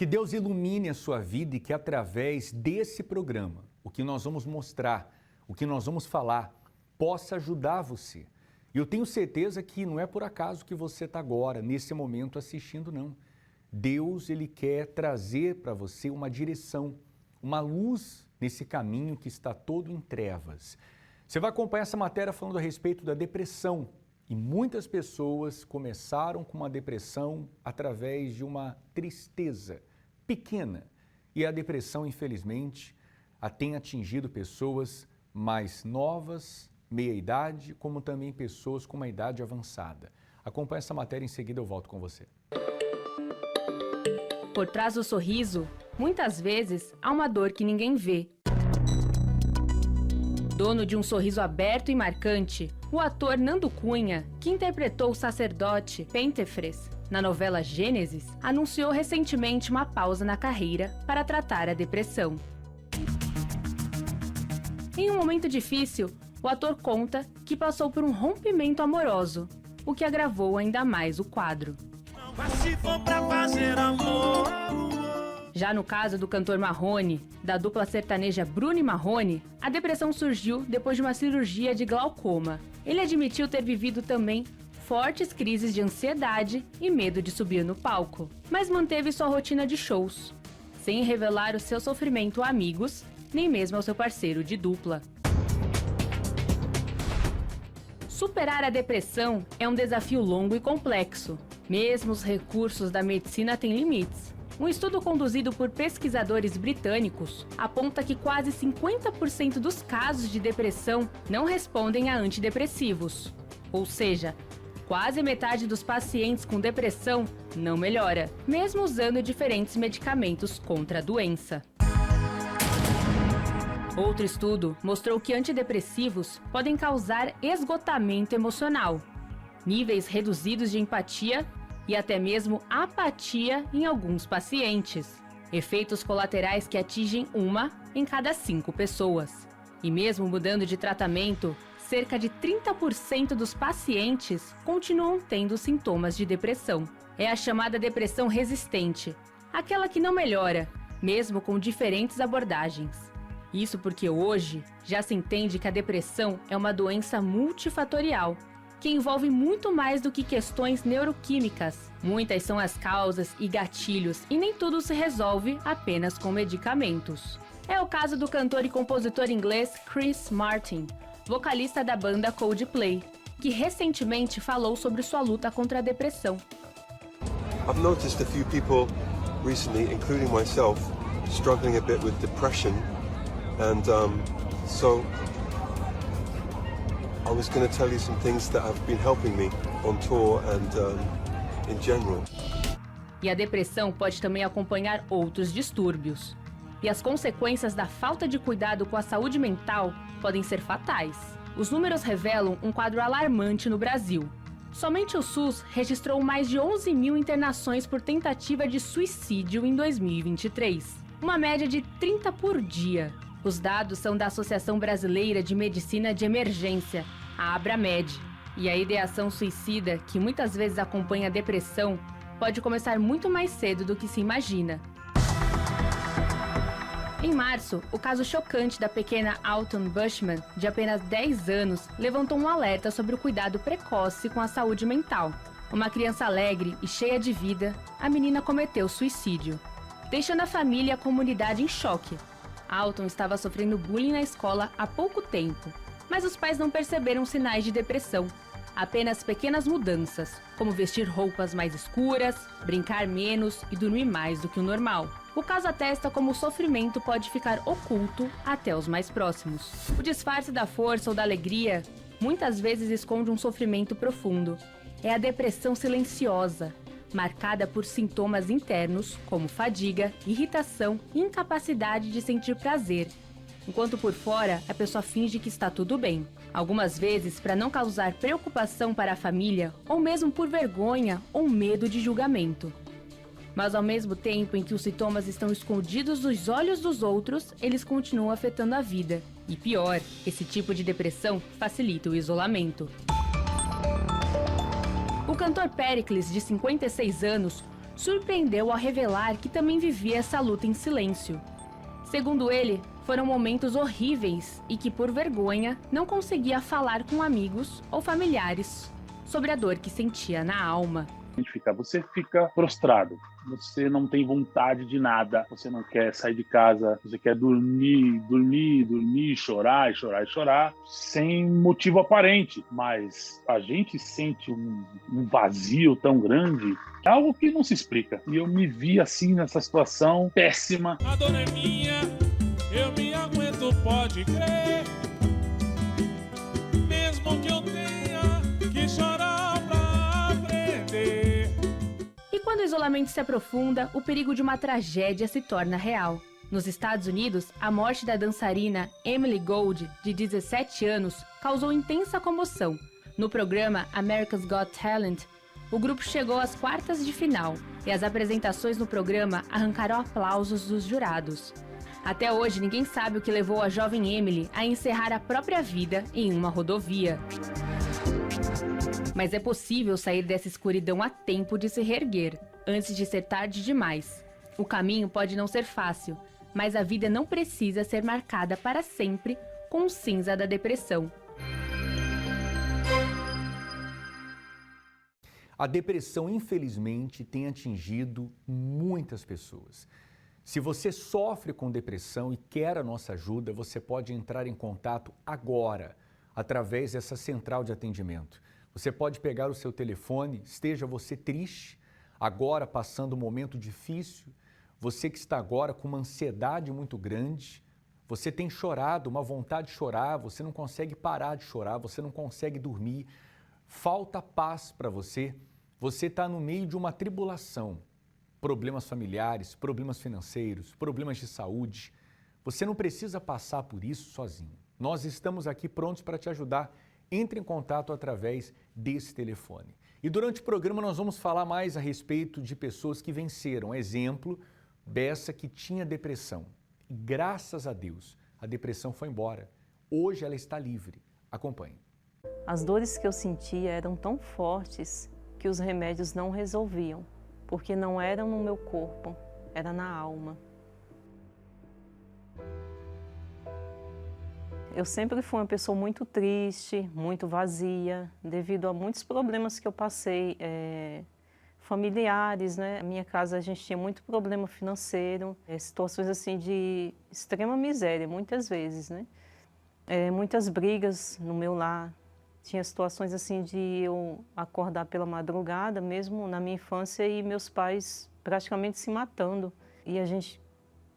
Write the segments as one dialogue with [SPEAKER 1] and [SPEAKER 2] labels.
[SPEAKER 1] Que Deus ilumine a sua vida e que através desse programa, o que nós vamos mostrar, o que nós vamos falar, possa ajudar você. E eu tenho certeza que não é por acaso que você está agora, nesse momento, assistindo, não. Deus, Ele quer trazer para você uma direção, uma luz nesse caminho que está todo em trevas. Você vai acompanhar essa matéria falando a respeito da depressão. E muitas pessoas começaram com uma depressão através de uma tristeza pequena. E a depressão, infelizmente, tem atingido pessoas mais novas, meia-idade, como também pessoas com uma idade avançada. Acompanhe essa matéria, em seguida eu volto com você.
[SPEAKER 2] Por trás do sorriso, muitas vezes há uma dor que ninguém vê. Dono de um sorriso aberto e marcante, o ator Nando Cunha, que interpretou o sacerdote Pentefres na novela Gênesis, anunciou recentemente uma pausa na carreira para tratar a depressão. Em um momento difícil, o ator conta que passou por um rompimento amoroso, o que agravou ainda mais o quadro.
[SPEAKER 3] Mas se for pra fazer amor...
[SPEAKER 2] Já no caso do cantor Marrone, da dupla sertaneja Bruno e Marrone, a depressão surgiu depois de uma cirurgia de glaucoma. Ele admitiu ter vivido também fortes crises de ansiedade e medo de subir no palco, mas manteve sua rotina de shows, sem revelar o seu sofrimento a amigos, nem mesmo ao seu parceiro de dupla. Superar a depressão é um desafio longo e complexo. Mesmo os recursos da medicina têm limites. Um estudo conduzido por pesquisadores britânicos aponta que quase 50% dos casos de depressão não respondem a antidepressivos. Ou seja, quase metade dos pacientes com depressão não melhora, mesmo usando diferentes medicamentos contra a doença. Outro estudo mostrou que antidepressivos podem causar esgotamento emocional, níveis reduzidos de empatia e até mesmo apatia em alguns pacientes. Efeitos colaterais que atingem 1 em cada 5 pessoas. E mesmo mudando de tratamento, cerca de 30% dos pacientes continuam tendo sintomas de depressão. É a chamada depressão resistente, aquela que não melhora, mesmo com diferentes abordagens. Isso porque hoje já se entende que a depressão é uma doença multifatorial, que envolve muito mais do que questões neuroquímicas. Muitas são as causas e gatilhos e nem tudo se resolve apenas com medicamentos. É o caso do cantor e compositor inglês Chris Martin, vocalista da banda Coldplay, que recentemente falou sobre sua luta contra a depressão.
[SPEAKER 4] I've noticed a few people recently, including myself, struggling a bit with depression, and so I was going to tell you some things that have been helping me on tour and in general.
[SPEAKER 2] E a depressão pode também acompanhar outros distúrbios. E as consequências da falta de cuidado com a saúde mental podem ser fatais. Os números revelam um quadro alarmante no Brasil. Somente o SUS registrou mais de 11 mil internações por tentativa de suicídio em 2023, uma média de 30 por dia. Os dados são da Associação Brasileira de Medicina de Emergência, a Abramed, e a ideação suicida, que muitas vezes acompanha a depressão, pode começar muito mais cedo do que se imagina. Em março, o caso chocante da pequena Autumn Bushman, de apenas 10 anos, levantou um alerta sobre o cuidado precoce com a saúde mental. Uma criança alegre e cheia de vida, a menina cometeu suicídio, deixando a família e a comunidade em choque. Autumn estava sofrendo bullying na escola há pouco tempo, mas os pais não perceberam sinais de depressão. Apenas pequenas mudanças, como vestir roupas mais escuras, brincar menos e dormir mais do que o normal. O caso atesta como o sofrimento pode ficar oculto até os mais próximos. O disfarce da força ou da alegria muitas vezes esconde um sofrimento profundo. É a depressão silenciosa, marcada por sintomas internos como fadiga, irritação e incapacidade de sentir prazer, enquanto por fora a pessoa finge que está tudo bem. Algumas vezes para não causar preocupação para a família ou mesmo por vergonha ou medo de julgamento. Mas ao mesmo tempo em que os sintomas estão escondidos dos olhos dos outros, eles continuam afetando a vida. E pior, esse tipo de depressão facilita o isolamento. O cantor Péricles, de 56 anos, surpreendeu ao revelar que também vivia essa luta em silêncio. Segundo ele, foram momentos horríveis e que, por vergonha, não conseguia falar com amigos ou familiares sobre a dor que sentia na alma.
[SPEAKER 5] Você fica prostrado, você não tem vontade de nada, você não quer sair de casa, você quer dormir, chorar, sem motivo aparente. Mas a gente sente um vazio tão grande, algo que não se explica. E eu me vi assim nessa situação péssima.
[SPEAKER 3] A dor é minha, eu me aguento, pode crer. Mesmo que eu tenha que chorar pra aprender.
[SPEAKER 2] E quando o isolamento se aprofunda, o perigo de uma tragédia se torna real. Nos Estados Unidos, a morte da dançarina Emily Gold, de 17 anos, causou intensa comoção. No programa America's Got Talent, o grupo chegou às quartas de final e as apresentações no programa arrancaram aplausos dos jurados. Até hoje, ninguém sabe o que levou a jovem Emily a encerrar a própria vida em uma rodovia. Mas é possível sair dessa escuridão a tempo de se reerguer, antes de ser tarde demais. O caminho pode não ser fácil, mas a vida não precisa ser marcada para sempre com o cinza da depressão.
[SPEAKER 1] A depressão, infelizmente, tem atingido muitas pessoas. Se você sofre com depressão e quer a nossa ajuda, você pode entrar em contato agora, através dessa central de atendimento. Você pode pegar o seu telefone, esteja você triste, agora passando um momento difícil, você que está agora com uma ansiedade muito grande, você tem chorado, uma vontade de chorar, você não consegue parar de chorar, você não consegue dormir, falta paz para você, você está no meio de uma tribulação, problemas familiares, problemas financeiros, problemas de saúde. Você não precisa passar por isso sozinho. Nós estamos aqui prontos para te ajudar. Entre em contato através desse telefone. E durante o programa nós vamos falar mais a respeito de pessoas que venceram. Exemplo dessa que tinha depressão. E graças a Deus, a depressão foi embora. Hoje ela está livre. Acompanhe.
[SPEAKER 6] As dores que eu sentia eram tão fortes que os remédios não resolviam, porque não eram no meu corpo, era na alma. Eu sempre fui uma pessoa muito triste, muito vazia, devido a muitos problemas que eu passei, familiares, né? Na minha casa a gente tinha muito problema financeiro, situações assim de extrema miséria, muitas vezes, né? Muitas brigas no meu lar, tinha situações assim de eu acordar pela madrugada, mesmo na minha infância, e meus pais praticamente se matando. E a gente,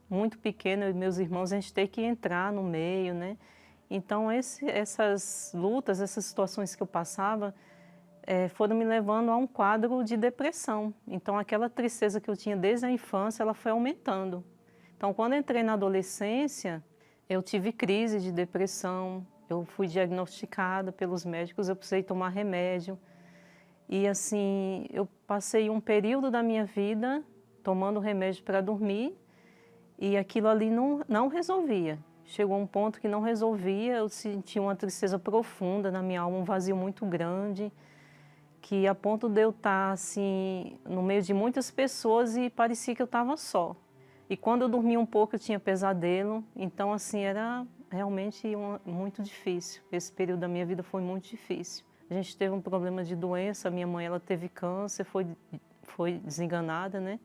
[SPEAKER 6] muito pequeno, eu e meus irmãos, a gente ter que entrar no meio, né? Então, essas lutas, essas situações que eu passava, foram me levando a um quadro de depressão. Então, aquela tristeza que eu tinha desde a infância, ela foi aumentando. Então, quando eu entrei na adolescência, eu tive crise de depressão, eu fui diagnosticada pelos médicos, eu precisei tomar remédio. E, assim, eu passei um período da minha vida tomando remédio para dormir e aquilo ali não resolvia. Chegou um ponto que não resolvia, eu senti uma tristeza profunda na minha alma, um vazio muito grande, que a ponto de eu estar assim, no meio de muitas pessoas e parecia que eu estava só. E quando eu dormia um pouco eu tinha pesadelo, então assim, era realmente muito difícil. Esse período da minha vida foi muito difícil. A gente teve um problema de doença, minha mãe ela teve câncer, foi desenganada, né?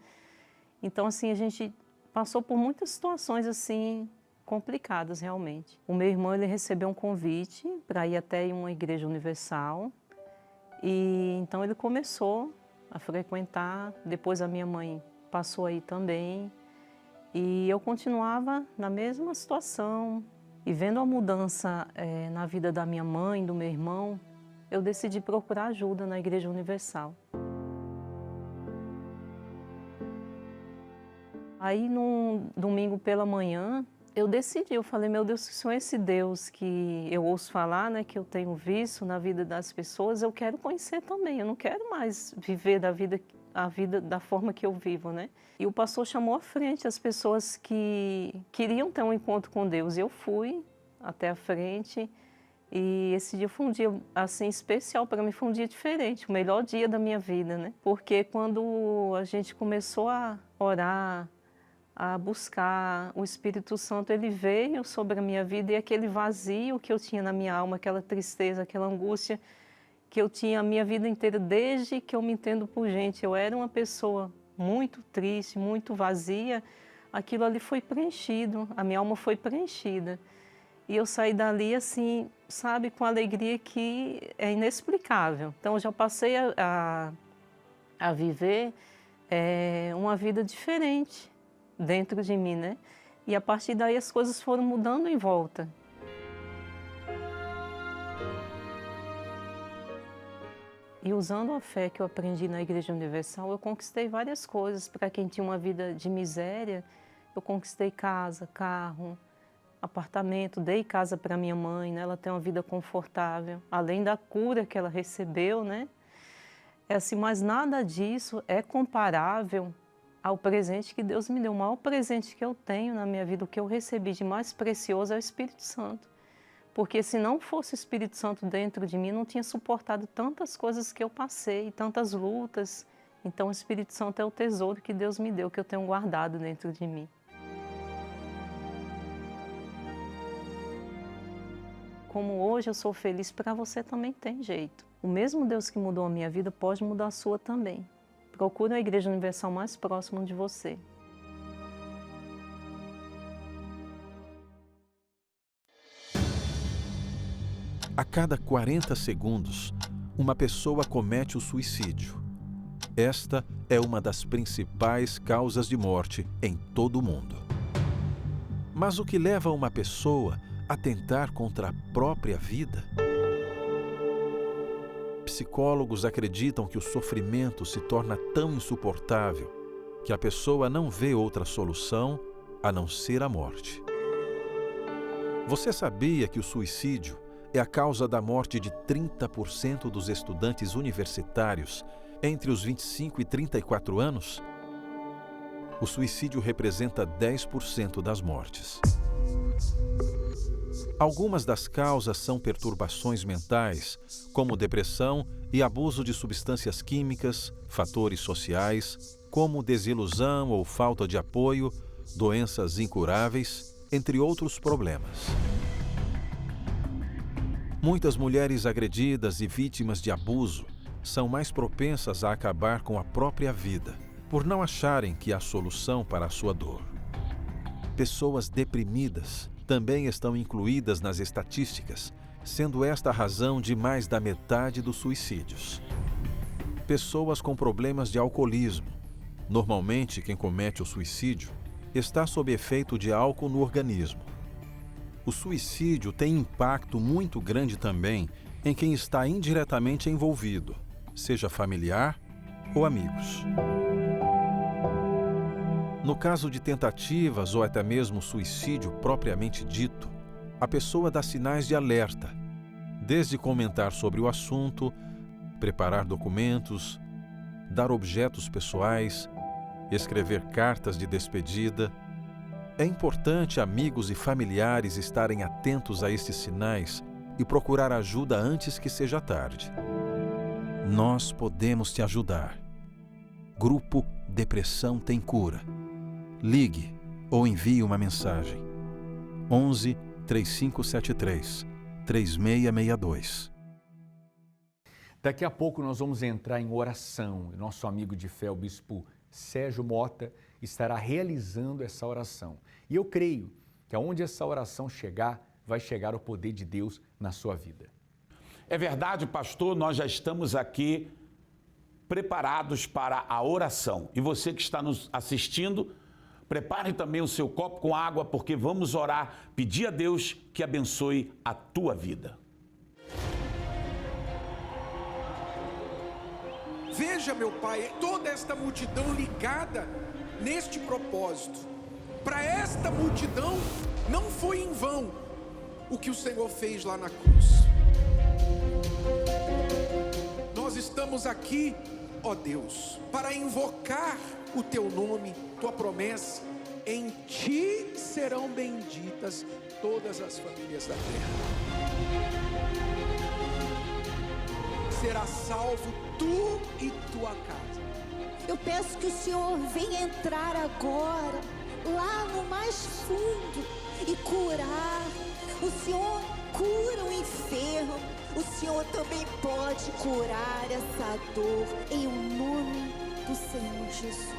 [SPEAKER 6] Então assim, a gente passou por muitas situações assim, complicadas realmente. O meu irmão ele recebeu um convite para ir até uma igreja universal e então ele começou a frequentar, depois a minha mãe passou aí também e eu continuava na mesma situação e vendo a mudança na vida da minha mãe, do meu irmão, eu decidi procurar ajuda na igreja universal. Aí num domingo pela manhã eu decidi, eu falei, meu Deus, se só esse Deus que eu ouço falar, né, que eu tenho visto na vida das pessoas, eu quero conhecer também, eu não quero mais viver a vida da forma que eu vivo, né? E o pastor chamou à frente as pessoas que queriam ter um encontro com Deus, e eu fui até a frente, E esse dia foi um dia assim especial para mim, foi um dia diferente, o melhor dia da minha vida, né? Porque quando a gente começou a orar, a buscar o Espírito Santo, ele veio sobre a minha vida e aquele vazio que eu tinha na minha alma, aquela tristeza, aquela angústia que eu tinha a minha vida inteira desde que eu me entendo por gente. Eu era uma pessoa muito triste, muito vazia. Aquilo ali foi preenchido, a minha alma foi preenchida. E eu saí dali assim, sabe, com alegria que é inexplicável. Então eu já passei a viver uma vida diferente dentro de mim, né? E a partir daí as coisas foram mudando em volta. E usando a fé que eu aprendi na Igreja Universal, eu conquistei várias coisas. Para quem tinha uma vida de miséria, eu conquistei casa, carro, apartamento, dei casa para minha mãe, né? Ela tem uma vida confortável, além da cura que ela recebeu, né? É assim, mas nada disso é comparável ao presente que Deus me deu. O maior presente que eu tenho na minha vida, o que eu recebi de mais precioso é o Espírito Santo. Porque se não fosse o Espírito Santo dentro de mim, não tinha suportado tantas coisas que eu passei, tantas lutas. Então o Espírito Santo é o tesouro que Deus me deu, que eu tenho guardado dentro de mim. Como hoje eu sou feliz, para você também tem jeito. O mesmo Deus que mudou a minha vida pode mudar a sua também. Procure a Igreja Universal mais próxima de você.
[SPEAKER 7] A cada 40 segundos, uma pessoa comete o suicídio. Esta é uma das principais causas de morte em todo o mundo. Mas o que leva uma pessoa a tentar contra a própria vida? Psicólogos acreditam que o sofrimento se torna tão insuportável que a pessoa não vê outra solução a não ser a morte. Você sabia que o suicídio é a causa da morte de 30% dos estudantes universitários entre os 25 e 34 anos? O suicídio representa 10% das mortes. Algumas das causas são perturbações mentais, como depressão e abuso de substâncias químicas, fatores sociais, como desilusão ou falta de apoio, doenças incuráveis, entre outros problemas. Muitas mulheres agredidas e vítimas de abuso são mais propensas a acabar com a própria vida, por não acharem que há solução para a sua dor. Pessoas deprimidas também estão incluídas nas estatísticas, sendo esta a razão de mais da metade dos suicídios. Pessoas com problemas de alcoolismo. Normalmente, quem comete o suicídio está sob efeito de álcool no organismo. O suicídio tem impacto muito grande também em quem está indiretamente envolvido, seja familiar ou amigos. No caso de tentativas ou até mesmo suicídio propriamente dito, a pessoa dá sinais de alerta, desde comentar sobre o assunto, preparar documentos, dar objetos pessoais, escrever cartas de despedida. É importante amigos e familiares estarem atentos a estes sinais e procurar ajuda antes que seja tarde. Nós podemos te ajudar. Grupo Depressão Tem Cura. Ligue ou envie uma mensagem. 11 3573 3662.
[SPEAKER 1] Daqui a pouco nós vamos entrar em oração. Nosso amigo de fé, o bispo Sérgio Mota, estará realizando essa oração. E eu creio que aonde essa oração chegar, vai chegar o poder de Deus na sua vida.
[SPEAKER 8] É verdade, pastor, nós já estamos aqui preparados para a oração. E você que está nos assistindo, prepare também o seu copo com água, porque vamos orar, pedir a Deus que abençoe a tua vida.
[SPEAKER 9] Veja, meu Pai, toda esta multidão ligada neste propósito. Para esta multidão não foi em vão o que o Senhor fez lá na cruz. Nós estamos aqui, ó Deus, para invocar o teu nome, tua promessa. Em ti serão benditas todas as famílias da terra. será salvo tu e tua casa.
[SPEAKER 10] Eu peço que o Senhor venha entrar agora, lá no mais fundo, e curar. O Senhor cura o enfermo. O Senhor também pode curar essa dor, em nome do Senhor Jesus.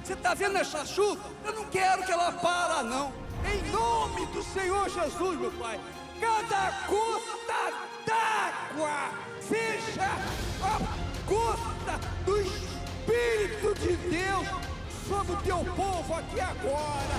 [SPEAKER 9] Você está vendo essa chuva? Eu não quero que ela para, não. Em nome do Senhor Jesus, meu Pai. Cada gota d'água seja a gota do Espírito de Deus sobre o teu povo aqui agora.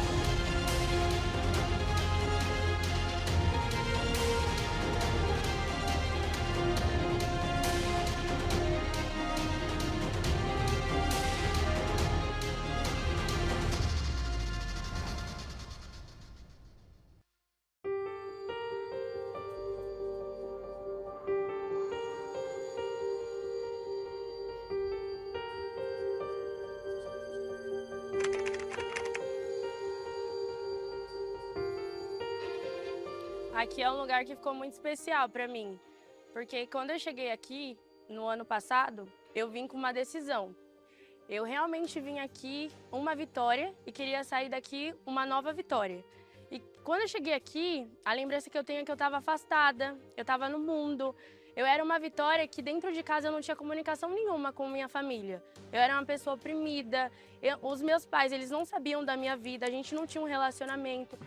[SPEAKER 11] Aqui é um lugar que ficou muito especial para mim, porque quando eu cheguei aqui, no ano passado, eu vim com uma decisão. Eu realmente vim aqui uma vitória e queria sair daqui uma nova vitória. E quando eu cheguei aqui, a lembrança que eu tenho é que eu estava afastada, eu estava no mundo. Eu era uma vitória que dentro de casa eu não tinha comunicação nenhuma com minha família. Eu era uma pessoa oprimida, os meus pais, eles não sabiam da minha vida, a gente não tinha um relacionamento.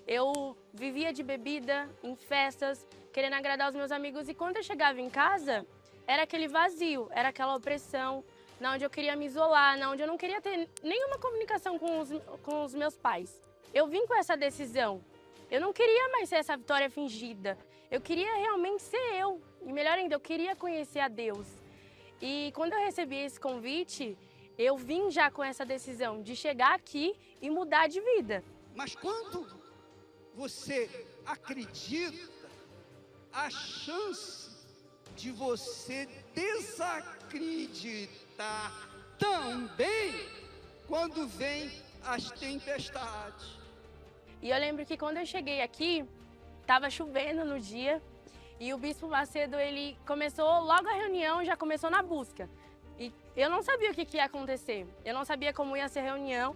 [SPEAKER 11] Eu vivia de bebida, em festas, querendo agradar os meus amigos. E quando eu chegava em casa, era aquele vazio, era aquela opressão, na onde eu queria me isolar, na onde eu não queria ter nenhuma comunicação com os meus pais. Eu vim com essa decisão. Eu não queria mais ser essa vitória fingida. Eu queria realmente ser eu. E melhor ainda, eu queria conhecer a Deus. E quando eu recebi esse convite, eu vim já com essa decisão de chegar aqui e mudar de vida.
[SPEAKER 9] Mas quando você acredita, a chance de você desacreditar também quando vem as tempestades.
[SPEAKER 11] E eu lembro que quando eu cheguei aqui, estava chovendo no dia e o Bispo Macedo, ele começou logo a reunião, já começou na busca. E eu não sabia o que ia acontecer, eu não sabia como ia ser a reunião,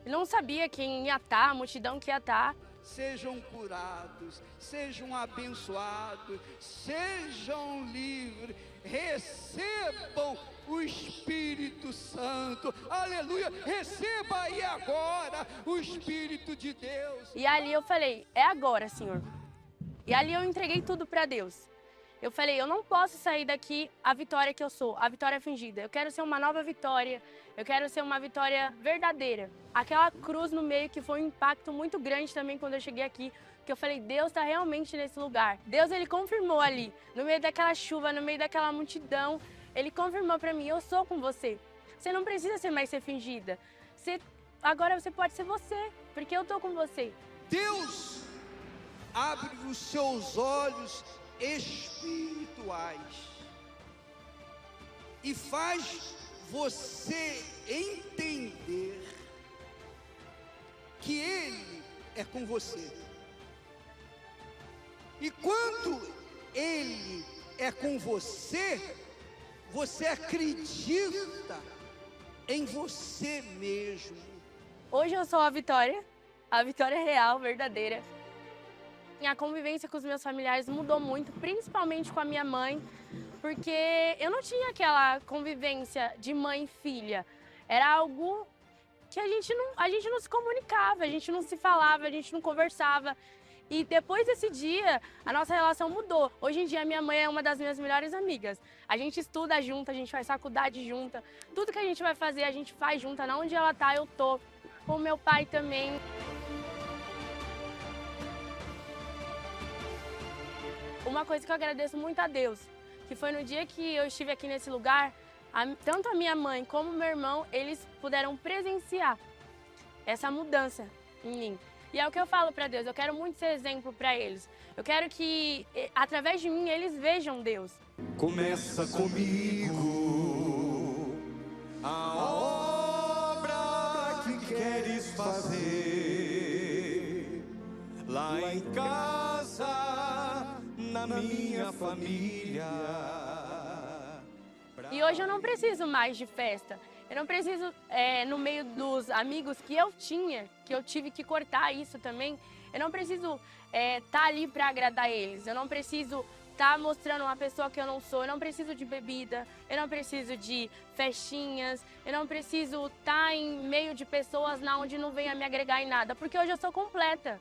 [SPEAKER 11] eu não sabia quem ia estar, a multidão que ia estar.
[SPEAKER 9] Sejam curados, sejam abençoados, sejam livres, recebam o Espírito Santo, aleluia, receba aí agora o Espírito de Deus.
[SPEAKER 11] E ali eu falei, é agora, Senhor. E ali eu entreguei tudo para Deus. Eu falei, eu não posso sair daqui a vitória que eu sou, a vitória fingida. Eu quero ser uma nova vitória, eu quero ser uma vitória verdadeira. Aquela cruz no meio que foi um impacto muito grande também quando eu cheguei aqui, porque eu falei, Deus está realmente nesse lugar. Deus, ele confirmou ali, no meio daquela chuva, no meio daquela multidão, ele confirmou para mim, eu sou com você. Você não precisa ser mais ser fingida. Agora você pode ser você, porque eu estou com você.
[SPEAKER 9] Deus abre os seus olhos espirituais e faz você entender que Ele é com você. E quando Ele é com você, você acredita em você mesmo.
[SPEAKER 11] Hoje eu sou a vitória real, verdadeira. A convivência com os meus familiares mudou muito, principalmente com a minha mãe, porque eu não tinha aquela convivência de mãe e filha. Era algo que a gente não se comunicava, a gente não se falava, a gente não conversava. E depois desse dia, a nossa relação mudou. Hoje em dia, minha mãe é uma das minhas melhores amigas. A gente estuda junto, a gente faz faculdade junta. Tudo que a gente vai fazer, a gente faz junto. Onde ela tá, eu tô. Com meu pai também. Uma coisa que eu agradeço muito a Deus, que foi no dia que eu estive aqui nesse lugar, tanto a minha mãe como o meu irmão, eles puderam presenciar essa mudança em mim. E é o que eu falo para Deus, eu quero muito ser exemplo para eles. Eu quero que, através de mim, eles vejam Deus.
[SPEAKER 12] Começa comigo a obra que queres fazer. lá em casa, na minha família.
[SPEAKER 11] E hoje eu não preciso mais de festa. Eu não preciso, no meio dos amigos que eu tinha, que eu tive que cortar isso também, eu não preciso estar ali para agradar eles. Eu não preciso estar mostrando uma pessoa que eu não sou. Eu não preciso de bebida, eu não preciso de festinhas, eu não preciso estar em meio de pessoas onde não venha me agregar em nada, porque hoje eu sou completa.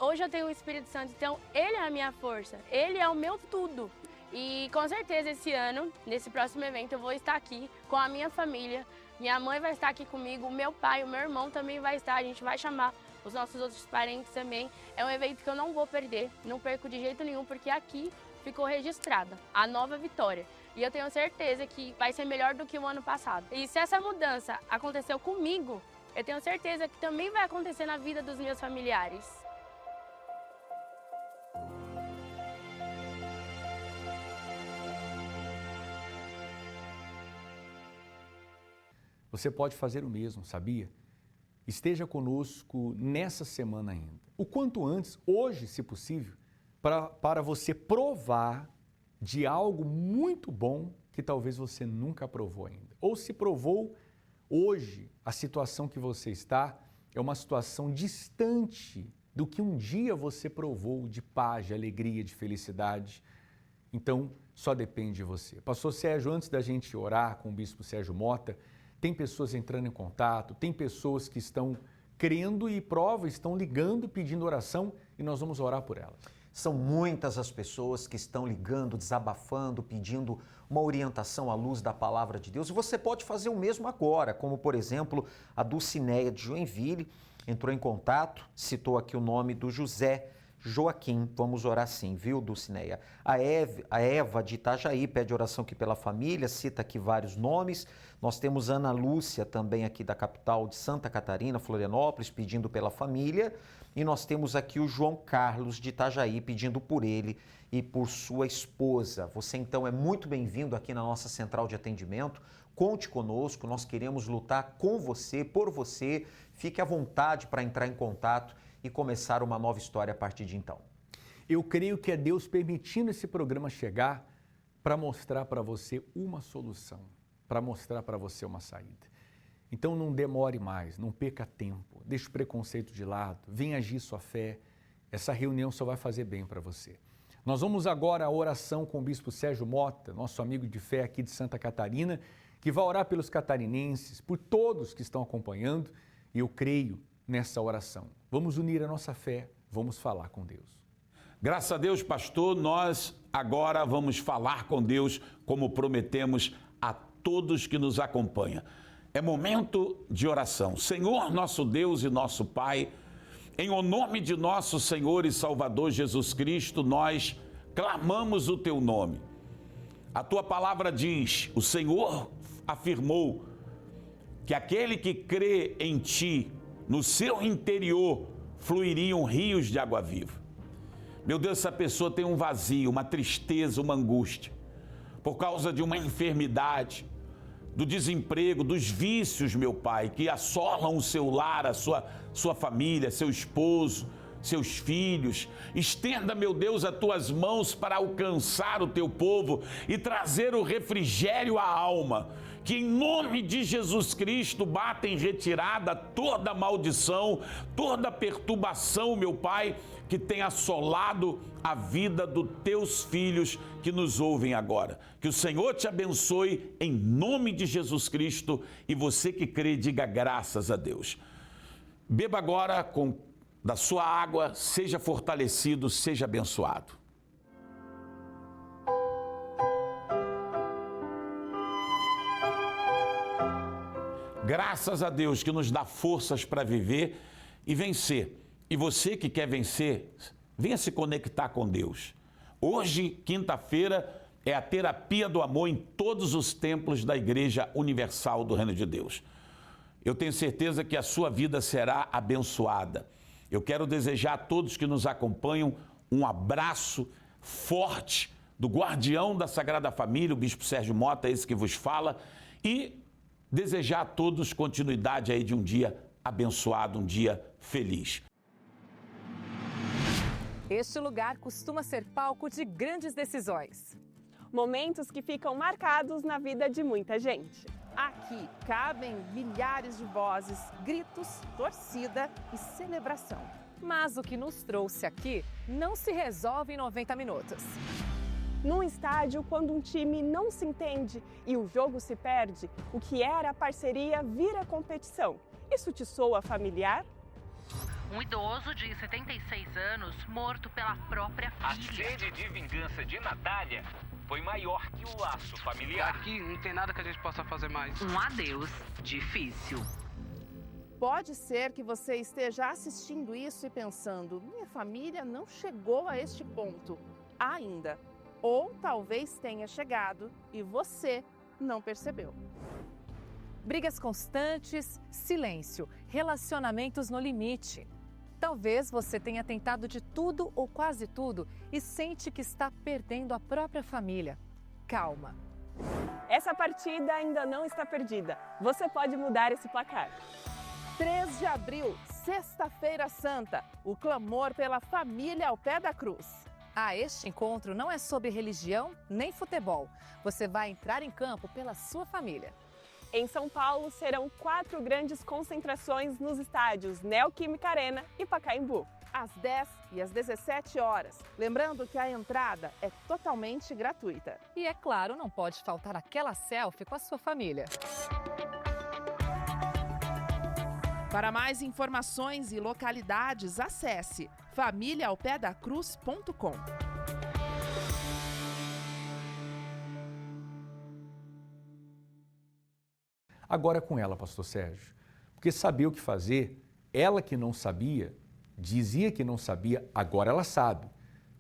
[SPEAKER 11] Hoje eu tenho o Espírito Santo, então ele é a minha força, ele é o meu tudo. E com certeza esse ano, nesse próximo evento, eu vou estar aqui com a minha família. Minha mãe vai estar aqui comigo, o meu pai, o meu irmão também vai estar. A gente vai chamar os nossos outros parentes também. É um evento que eu não vou perder, não perco de jeito nenhum, porque aqui ficou registrada a nova vitória. E eu tenho certeza que vai ser melhor do que o ano passado. E se essa mudança aconteceu comigo, eu tenho certeza que também vai acontecer na vida dos meus familiares.
[SPEAKER 1] Você pode fazer o mesmo, sabia? Esteja conosco nessa semana ainda. O quanto antes, hoje, se possível, para você provar de algo muito bom que talvez você nunca provou ainda. Ou se provou, hoje, a situação que você está é uma situação distante do que um dia você provou de paz, de alegria, de felicidade. Então, só depende de você. Pastor Sérgio, antes da gente orar com o Bispo Sérgio Mota, tem pessoas entrando em contato, tem pessoas que estão crendo e estão ligando, pedindo oração e nós vamos orar por elas.
[SPEAKER 13] São muitas as pessoas que estão ligando, desabafando, pedindo uma orientação à luz da palavra de Deus. E você pode fazer o mesmo agora, como por exemplo a Dulcineia de Joinville entrou em contato, citou aqui o nome do José Joaquim. Vamos orar sim, viu, Dulcineia? A Eva de Itajaí pede oração aqui pela família, cita aqui vários nomes. Nós temos Ana Lúcia também aqui da capital de Santa Catarina, Florianópolis, pedindo pela família. E nós temos aqui o João Carlos de Itajaí pedindo por ele e por sua esposa. Você então é muito bem-vindo aqui na nossa central de atendimento. Conte conosco, nós queremos lutar com você, por você. Fique à vontade para entrar em contato e começar uma nova história a partir de então.
[SPEAKER 1] Eu creio que é Deus permitindo esse programa chegar para mostrar para você uma solução, para mostrar para você uma saída. Então não demore mais, não perca tempo, deixe o preconceito de lado, venha agir sua fé. Essa reunião só vai fazer bem para você. Nós vamos agora à oração com o Bispo Sérgio Mota, nosso amigo de fé aqui de Santa Catarina, que vai orar pelos catarinenses, por todos que estão acompanhando, e eu creio nessa oração. Vamos unir a nossa fé, vamos falar com Deus.
[SPEAKER 8] Graças a Deus, pastor, nós agora vamos falar com Deus, como prometemos a todos que nos acompanham. É momento de oração. Senhor, nosso Deus e nosso Pai, em o nome de nosso Senhor e Salvador Jesus Cristo, nós clamamos o Teu nome. A Tua palavra diz, o Senhor afirmou que aquele que crê em Ti, no seu interior, fluiriam rios de água viva. Meu Deus, essa pessoa tem um vazio, uma tristeza, uma angústia, por causa de uma enfermidade, do desemprego, dos vícios, meu Pai, que assolam o seu lar, a sua família, seu esposo, seus filhos. Estenda, meu Deus, as tuas mãos para alcançar o teu povo e trazer o refrigério à alma. Que em nome de Jesus Cristo bata em retirada toda maldição, toda perturbação, meu Pai, que tem assolado a vida dos teus filhos que nos ouvem agora. Que o Senhor te abençoe em nome de Jesus Cristo e você que crê, diga graças a Deus. Beba agora da sua água, seja fortalecido, seja abençoado. Graças a Deus que nos dá forças para viver e vencer. E você que quer vencer, venha se conectar com Deus. Hoje, quinta-feira, é a terapia do amor em todos os templos da Igreja Universal do Reino de Deus. Eu tenho certeza que a sua vida será abençoada. Eu quero desejar a todos que nos acompanham um abraço forte do guardião da Sagrada Família, o Bispo Sérgio Mota, esse que vos fala, e desejar a todos continuidade aí de um dia abençoado, um dia feliz.
[SPEAKER 14] Este lugar costuma ser palco de grandes decisões.
[SPEAKER 15] Momentos que ficam marcados na vida de muita gente.
[SPEAKER 16] Aqui cabem milhares de vozes, gritos, torcida e celebração.
[SPEAKER 14] Mas o que nos trouxe aqui não se resolve em 90 minutos.
[SPEAKER 15] Num estádio, quando um time não se entende e o jogo se perde, o que era parceria vira competição. Isso te soa familiar?
[SPEAKER 17] Um idoso de 76 anos morto pela própria filha.
[SPEAKER 18] A sede de vingança de Natália foi maior que o laço familiar.
[SPEAKER 19] Aqui não tem nada que a gente possa fazer mais.
[SPEAKER 17] Um adeus difícil.
[SPEAKER 16] Pode ser que você esteja assistindo isso e pensando: minha família não chegou a este ponto ainda. Ou talvez tenha chegado e você não percebeu.
[SPEAKER 14] Brigas constantes, silêncio, relacionamentos no limite. Talvez você tenha tentado de tudo ou quase tudo e sente que está perdendo a própria família. Calma.
[SPEAKER 15] Essa partida ainda não está perdida. Você pode mudar esse placar.
[SPEAKER 16] 3 de abril, Sexta-feira Santa, o clamor pela família ao pé da cruz.
[SPEAKER 14] Este encontro não é sobre religião nem futebol. Você vai entrar em campo pela sua família.
[SPEAKER 15] Em São Paulo, serão 4 grandes concentrações nos estádios Neoquímica Arena e Pacaembu.
[SPEAKER 16] Às 10 e às 17 horas. Lembrando que a entrada é totalmente gratuita.
[SPEAKER 14] E é claro, não pode faltar aquela selfie com a sua família.
[SPEAKER 16] Para mais informações e localidades, acesse familiaaupedacruz.com.
[SPEAKER 1] Agora com ela, pastor Sérgio, porque sabia o que fazer, ela que não sabia, dizia que não sabia, agora ela sabe,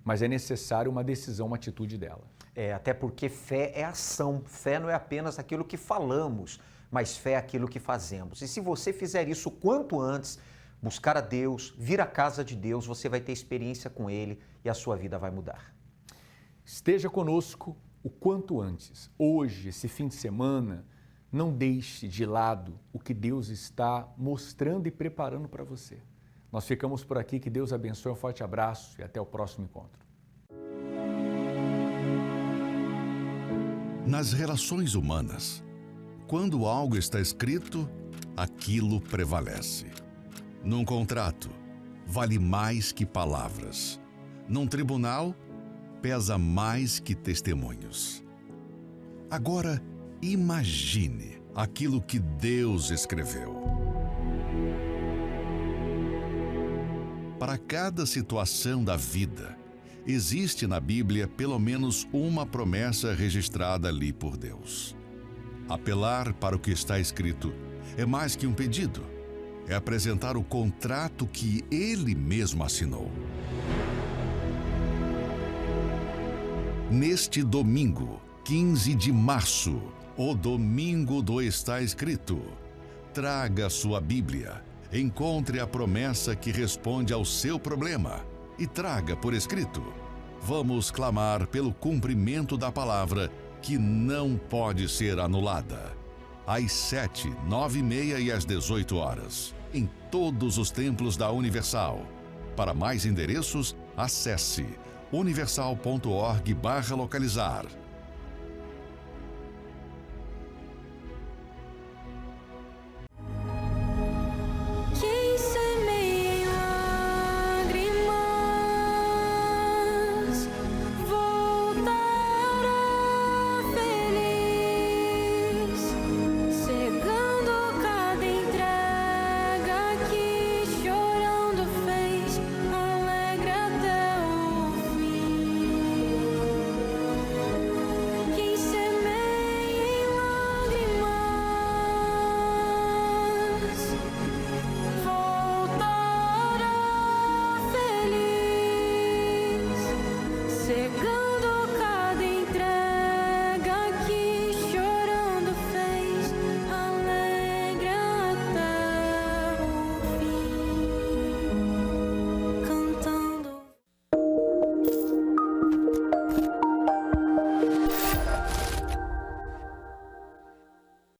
[SPEAKER 1] mas é necessário uma decisão, uma atitude dela.
[SPEAKER 13] Até porque fé é ação, fé não é apenas aquilo que falamos, mas fé é aquilo que fazemos. E se você fizer isso quanto antes, buscar a Deus, vir à casa de Deus, você vai ter experiência com Ele e a sua vida vai mudar.
[SPEAKER 1] Esteja conosco o quanto antes. Hoje, esse fim de semana, não deixe de lado o que Deus está mostrando e preparando para você. Nós ficamos por aqui, que Deus abençoe, um forte abraço e até o próximo encontro.
[SPEAKER 20] Nas relações humanas, quando algo está escrito, aquilo prevalece. Num contrato, vale mais que palavras. Num tribunal, pesa mais que testemunhos. Agora, imagine aquilo que Deus escreveu. Para cada situação da vida, existe na Bíblia pelo menos uma promessa registrada ali por Deus. Apelar para o que está escrito é mais que um pedido, é apresentar o contrato que Ele mesmo assinou. Neste domingo, 15 de março, o domingo do Está Escrito, traga sua Bíblia, encontre a promessa que responde ao seu problema e traga por escrito. Vamos clamar pelo cumprimento da palavra que não pode ser anulada. Às 7, 9h30 e às 18 horas, em todos os templos da Universal. Para mais endereços, acesse universal.org/localizar.